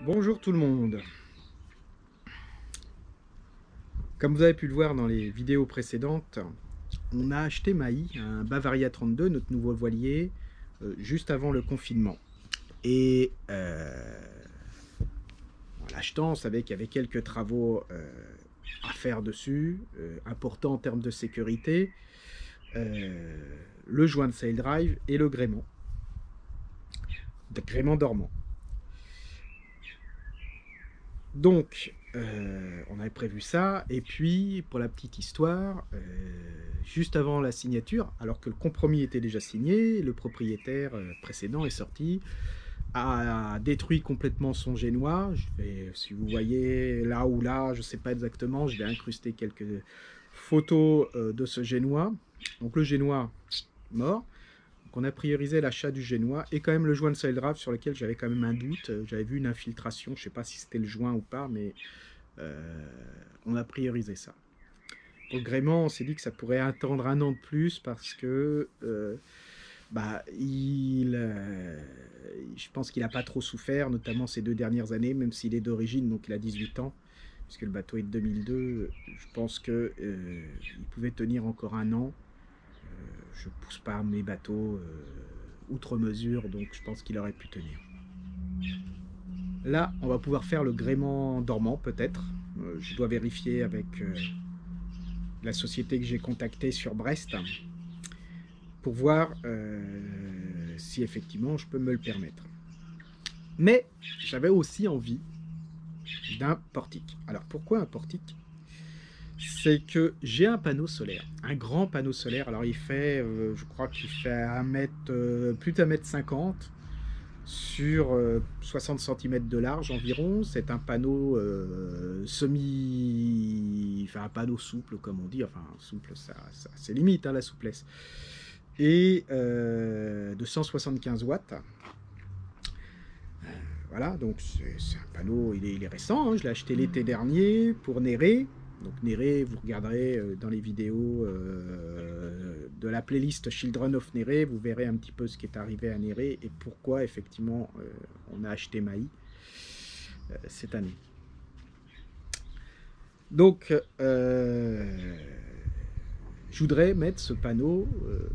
Bonjour tout le monde. Comme vous avez pu le voir dans les vidéos précédentes, on a acheté Maï, un Bavaria 32, notre nouveau voilier, juste avant le confinement. Et en l'achetant, on savait qu'il y avait quelques travaux à faire dessus, importants en termes de sécurité, le joint de sail drive et le gréement dormant. Donc, on avait prévu ça, et puis, pour la petite histoire, juste avant la signature, alors que le compromis était déjà signé, le propriétaire précédent est sorti, a détruit complètement son génois. Si vous voyez là ou là, je ne sais pas exactement, je vais incruster quelques photos de ce génois. Donc le génois mort. On a priorisé l'achat du génois et quand même le joint de sail drive sur lequel j'avais quand même un doute. J'avais vu une infiltration, je ne sais pas si c'était le joint ou pas, mais on a priorisé ça. Pour le gréement, on s'est dit que ça pourrait attendre un an de plus parce que je pense qu'il n'a pas trop souffert, notamment ces 2 dernières années, même s'il est d'origine, donc il a 18 ans, puisque le bateau est de 2002. Je pense qu'il pouvait tenir encore un an. Je pousse pas mes bateaux outre mesure, donc je pense qu'il aurait pu tenir. Là, on va pouvoir faire le gréement dormant, peut-être. Je dois vérifier avec la société que j'ai contactée sur Brest pour voir si effectivement je peux me le permettre. Mais j'avais aussi envie d'un portique. Alors pourquoi un portique? C'est que j'ai un panneau solaire, un grand panneau solaire. Alors il fait, je crois qu'il fait plus d'1 mètre 50 sur 60 cm de large environ. C'est un panneau un panneau souple comme on dit. Enfin souple, ça c'est limite hein, la souplesse. Et de 175 watts. Voilà, donc c'est un panneau, il est récent, hein, je l'ai acheté l'été dernier pour Néré. Donc Néré, vous regarderez dans les vidéos de la playlist Children of Néré, vous verrez un petit peu ce qui est arrivé à Néré et pourquoi effectivement on a acheté Maï cette année. Donc je voudrais mettre ce panneau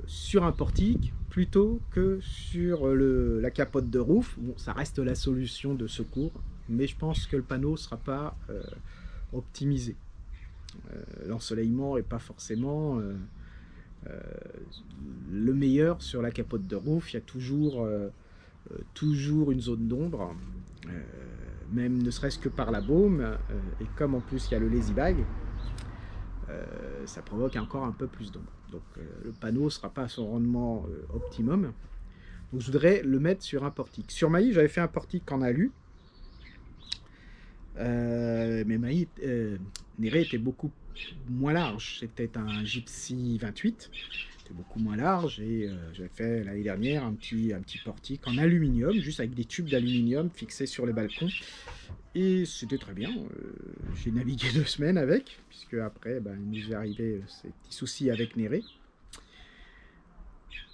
sur un portique plutôt que sur la capote de roof. Bon, ça reste la solution de secours, mais je pense que le panneau ne sera pas optimisé. L'ensoleillement n'est pas forcément le meilleur sur la capote de roof. Il y a toujours une zone d'ombre, même ne serait-ce que par la baume, et comme en plus il y a le lazy bag, ça provoque encore un peu plus d'ombre. Donc le panneau ne sera pas à son rendement optimum. Donc je voudrais le mettre sur un portique. Sur Maï, j'avais fait un portique en alu. Mais Maï, Néré était beaucoup moins large. C'était un Gypsy 28. C'était beaucoup moins large. Et j'avais fait l'année dernière un petit portique en aluminium, juste avec des tubes d'aluminium fixés sur les balcons. Et c'était très bien. J'ai navigué 2 semaines avec, puisque après, il nous est arrivé ces petits soucis avec Néré.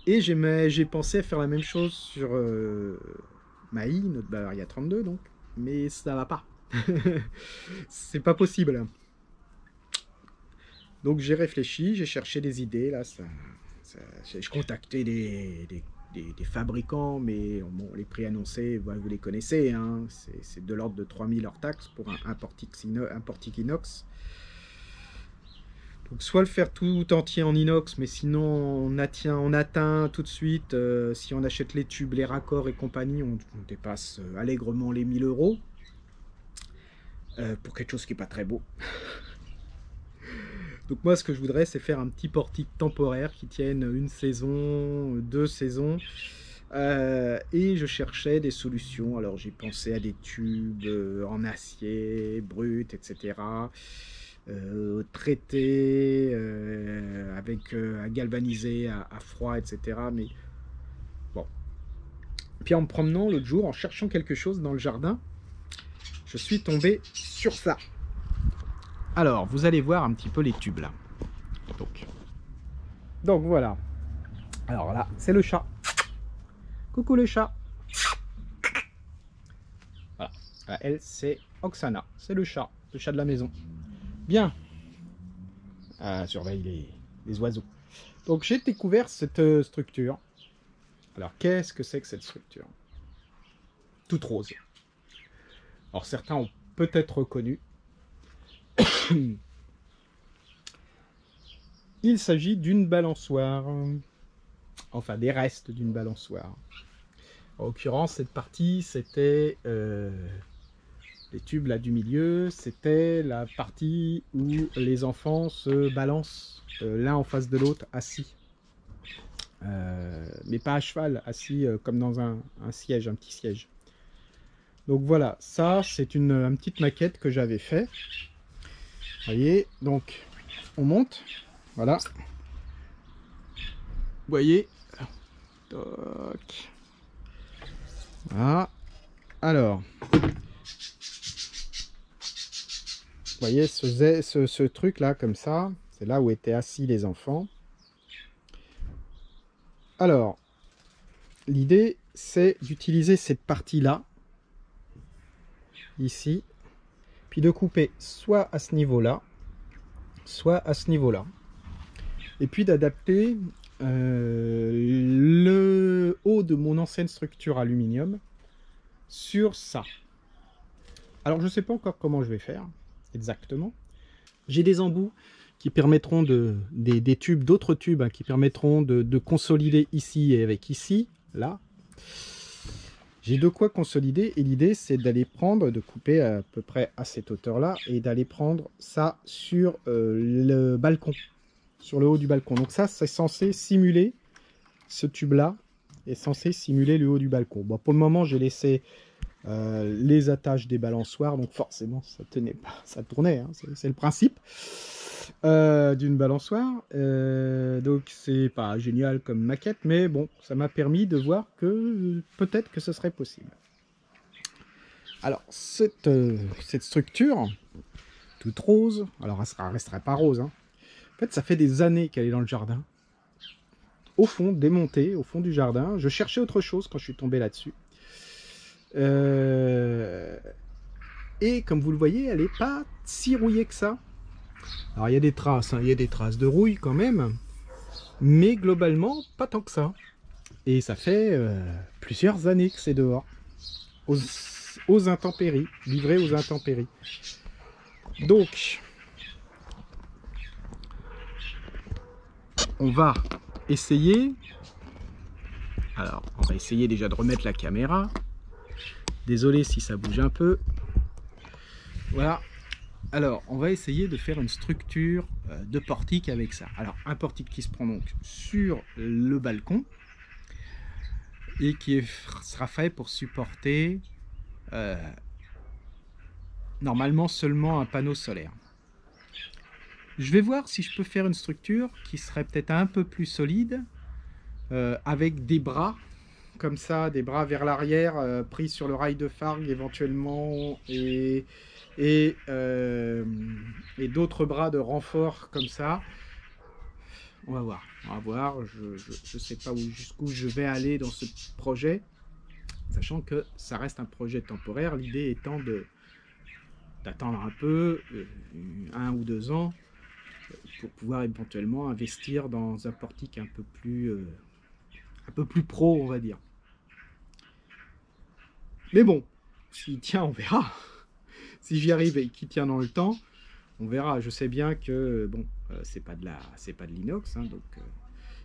Et j'ai pensé à faire la même chose sur Maï, notre Bavaria 32, donc. Mais ça va pas. C'est pas possible. Donc j'ai réfléchi, j'ai cherché des idées. Là, je contactais des fabricants, mais bon, les prix annoncés, vous les connaissez, hein, c'est de l'ordre de 3000 hors taxe pour un portique inox. Donc soit le faire tout entier en inox, mais sinon on atteint tout de suite, si on achète les tubes, les raccords et compagnie, on dépasse allègrement les 1000 € pour quelque chose qui n'est pas très beau. Donc moi ce que je voudrais c'est faire un petit portique temporaire qui tienne 1 saison, 2 saisons. Et je cherchais des solutions. Alors j'ai pensé à des tubes en acier brut, etc. Traités avec à galvaniser à froid, etc. Mais bon. Puis en me promenant l'autre jour, en cherchant quelque chose dans le jardin, je suis tombé sur ça. Alors, vous allez voir un petit peu les tubes là. Donc voilà. Alors là, c'est le chat. Coucou le chat. Voilà. Elle, c'est Oksana. C'est le chat de la maison. Bien. Surveille les oiseaux. Donc, j'ai découvert cette structure. Alors, qu'est-ce que c'est que cette structure? Toute rose. Alors, certains ont peut-être reconnu. Il s'agit d'une balançoire. Enfin, des restes d'une balançoire. En l'occurrence, cette partie, c'était les tubes là du milieu. C'était la partie où les enfants se balancent l'un en face de l'autre, assis. Mais pas à cheval, assis comme dans un siège, un petit siège. Donc voilà, ça c'est une petite maquette que j'avais fait. Vous voyez, donc on monte, voilà. Vous voyez, toc. Voilà. Alors, vous voyez ce truc là comme ça, c'est là où étaient assis les enfants. Alors, l'idée c'est d'utiliser cette partie là, ici, puis de couper soit à ce niveau-là, soit à ce niveau-là. Et puis d'adapter le haut de mon ancienne structure aluminium sur ça. Alors je ne sais pas encore comment je vais faire exactement. J'ai des embouts qui permettront des tubes, d'autres tubes hein, qui permettront de consolider ici et avec ici, là. J'ai de quoi consolider et l'idée c'est d'aller prendre, de couper à peu près à cette hauteur là et d'aller prendre ça sur le balcon, sur le haut du balcon. Donc ça c'est censé simuler, ce tube là est censé simuler le haut du balcon. Bon, pour le moment j'ai laissé les attaches des balançoires, donc forcément ça tenait pas, ça tournait, hein, c'est le principe d'une balançoire. Donc c'est pas génial comme maquette, mais bon, ça m'a permis de voir que peut-être que ce serait possible. Alors cette structure toute rose, alors elle resterait pas rose, hein. En fait ça fait des années qu'elle est dans le jardin, au fond, démontée, au fond du jardin. Je cherchais autre chose quand je suis tombé là-dessus. Et comme vous le voyez, elle n'est pas si rouillée que ça. Alors il y a des traces, hein, il y a des traces de rouille quand même, mais globalement pas tant que ça. Et ça fait plusieurs années que c'est dehors, aux intempéries, livré aux intempéries. Donc, on va essayer. Alors, on va essayer déjà de remettre la caméra. Désolé si ça bouge un peu. Voilà. Alors, on va essayer de faire une structure de portique avec ça. Alors, un portique qui se prend donc sur le balcon et qui sera fait pour supporter normalement seulement un panneau solaire. Je vais voir si je peux faire une structure qui serait peut-être un peu plus solide avec des bras comme ça, des bras vers l'arrière pris sur le rail de Fargue éventuellement et d'autres bras de renfort comme ça. On va voir, je sais pas jusqu'où je vais aller dans ce projet, sachant que ça reste un projet temporaire, l'idée étant d'attendre un peu, 1 ou 2 ans, pour pouvoir éventuellement investir dans un portique un peu plus pro, on va dire. Mais bon, s'il tient, on verra. Si j'y arrive et qu'il tient dans le temps, on verra. Je sais bien que bon, c'est pas de l'inox, hein, donc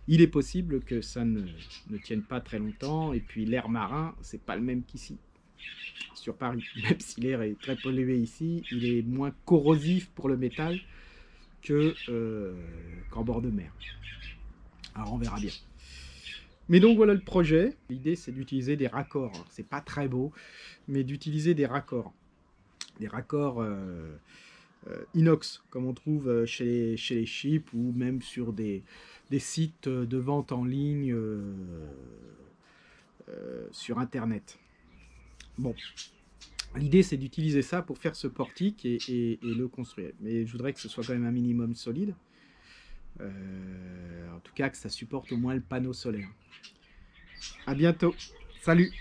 il est possible que ça ne tienne pas très longtemps. Et puis l'air marin, c'est pas le même qu'ici, sur Paris. Même si l'air est très pollué ici, il est moins corrosif pour le métal qu'en bord de mer. Alors on verra bien. Mais donc voilà le projet. L'idée c'est d'utiliser des raccords. C'est pas très beau, mais d'utiliser des raccords. Des raccords inox, comme on trouve chez les chips ou même sur des sites de vente en ligne sur internet. Bon, l'idée c'est d'utiliser ça pour faire ce portique et le construire. Mais je voudrais que ce soit quand même un minimum solide. En tout cas que ça supporte au moins le panneau solaire. À bientôt, salut!